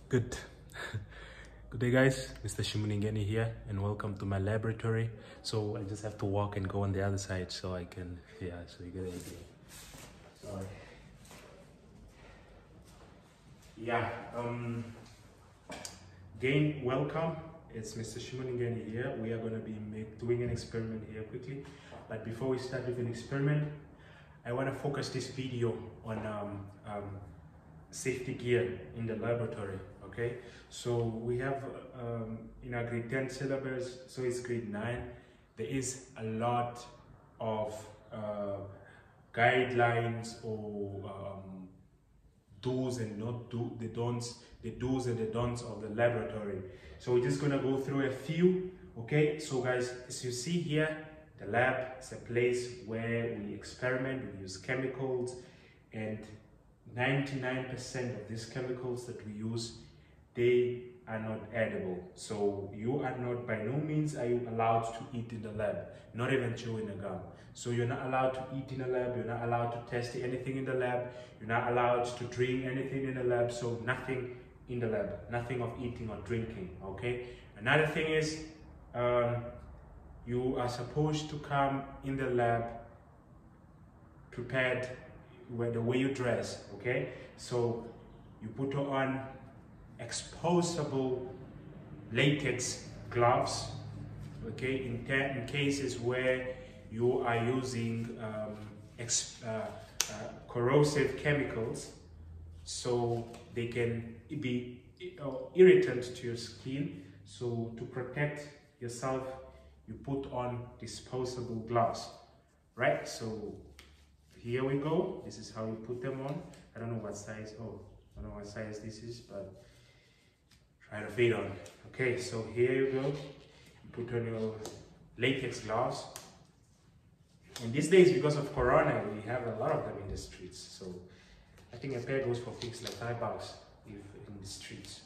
Good. Good day, guys. Mr. Shimuningeni here, and welcome to my laboratory. So I just have to walk and go on the other side so I can, so you get an idea. Sorry. Again, welcome. It's Mr. Shimuningeni here. We are going to be doing an experiment here quickly. But before we start with an experiment, I want to focus this video on safety gear in the laboratory. Okay, so we have in our grade 10 syllabus, so it's grade 9, there is a lot of guidelines or do's and not do, the don'ts, the do's and the don'ts of the laboratory. So we're just gonna go through a few. Okay, so guys, as you see here, the lab is a place where we experiment, we use chemicals, and 99% of these chemicals that we use, they are not edible. So you are not, by no means are you allowed to eat in the lab, not even chewing a gum. So you're not allowed to eat in the lab, you're not allowed to test anything in the lab, you're not allowed to drink anything in the lab, so nothing in the lab, nothing of eating or drinking, okay? Another thing is, you are supposed to come in the lab prepared with the way you dress, okay? So you put on exposable latex gloves, okay, in cases where you are using corrosive chemicals, so they can be irritant to your skin. So to protect yourself, you put on disposable gloves, right? So here we go. This is how you put them on. I don't know what size, I don't know what size this is, but try to fit on. Okay, so here you go. You put on your latex gloves. And these days, because of Corona, we have a lot of them in the streets. So I think a pair goes for fixed like $5 if in the streets.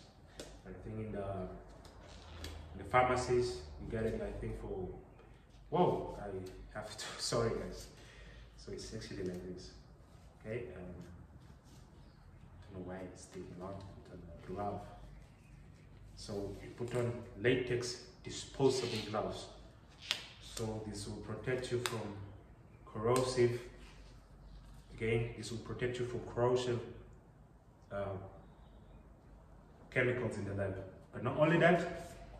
I think in the pharmacies, you get it, I think for, whoa, I have to, sorry guys. So it's actually like this, okay? I don't know why it's taking long to glove. So you put on latex disposable gloves. So this will protect you from corrosive, again, this will protect you from corrosive chemicals in the lab. But not only that,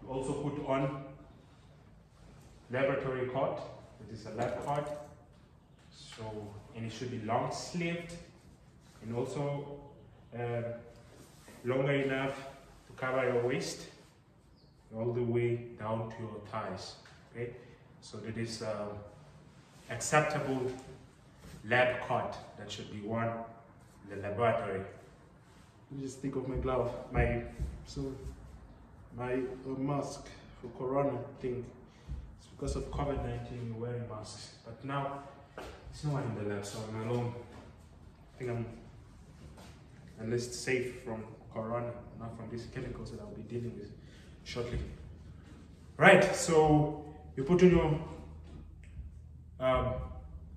you also put on laboratory coat. It is a lab coat. So, and it should be long sleeved and also longer enough to cover your waist all the way down to your thighs. Okay, so that is acceptable lab coat that should be worn in the laboratory. Let me just think of my glove, my mask for Corona thing. It's because of COVID-19 we're wearing masks, but now there's no one in the lab, so I'm alone. I think I'm at least safe from Corona, not from these chemicals that I'll be dealing with shortly. Right, so you put on your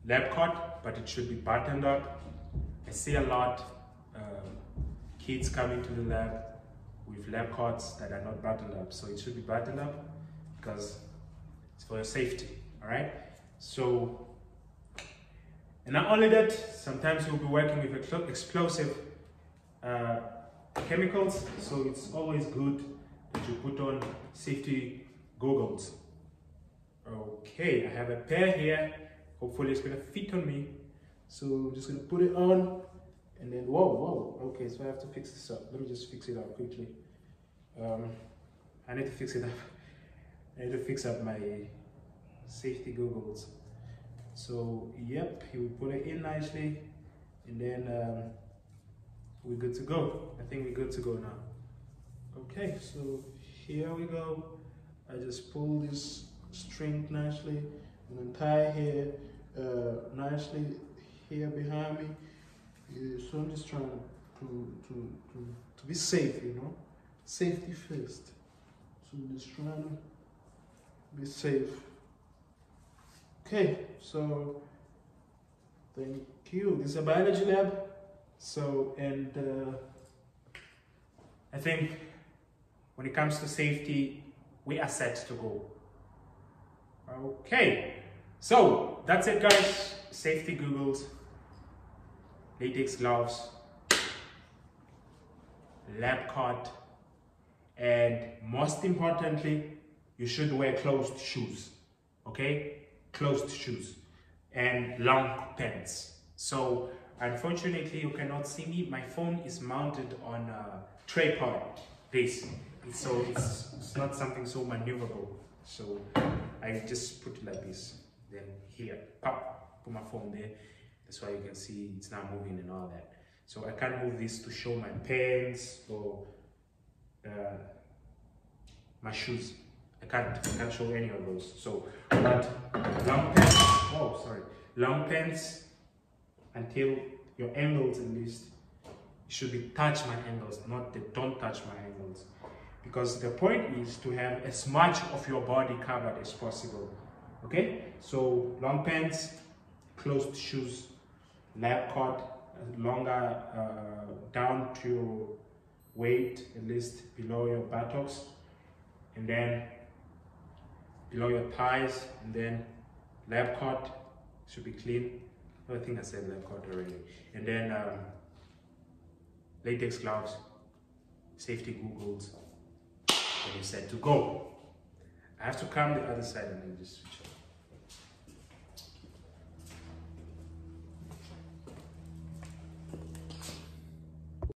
lab coat, but it should be buttoned up. I see a lot kids coming to the lab with lab coats that are not buttoned up, so it should be buttoned up because it's for your safety. All right, so. And not only that, sometimes you'll be working with explosive chemicals, so it's always good that you put on safety goggles. Okay, I have a pair here. Hopefully it's gonna fit on me. So I'm just gonna put it on, and then whoa. Okay, so I have to fix this up. Let me just fix it up quickly. I need to fix it up. I need to fix up my safety goggles. So yep, he will put it in nicely, and then we're good to go. I think we're good to go now. Okay, so here we go. I just pull this string nicely and then tie here nicely here behind me. Yeah, so I'm just trying to be safe, you know, safety first. So I'm just trying to be safe. Okay, so thank you. This is a biology lab. So, and I think when it comes to safety, we are set to go. Okay, so that's it guys. Safety goggles, latex gloves, lab coat, and most importantly, you should wear closed shoes. Okay, closed shoes and long pants. So unfortunately you cannot see me. My phone is mounted on a tripod, so it's not something so maneuverable. So I just put it like this, then here, pop, put my phone there. That's why you can see it's not moving and all that. So I can't move this to show my pants or my shoes. I can't show any of those. So, but long pants, long pants until your ankles at least should be touch my ankles, not that don't touch my ankles. Because the point is to have as much of your body covered as possible. Okay? So long pants, closed shoes, lab coat, longer down to your waist, at least below your buttocks, and then below your thighs, and then lab coat should be clean. I think I said lab coat already. And then latex gloves, safety goggles, and you're set to go. I have to come the other side and then just switch off.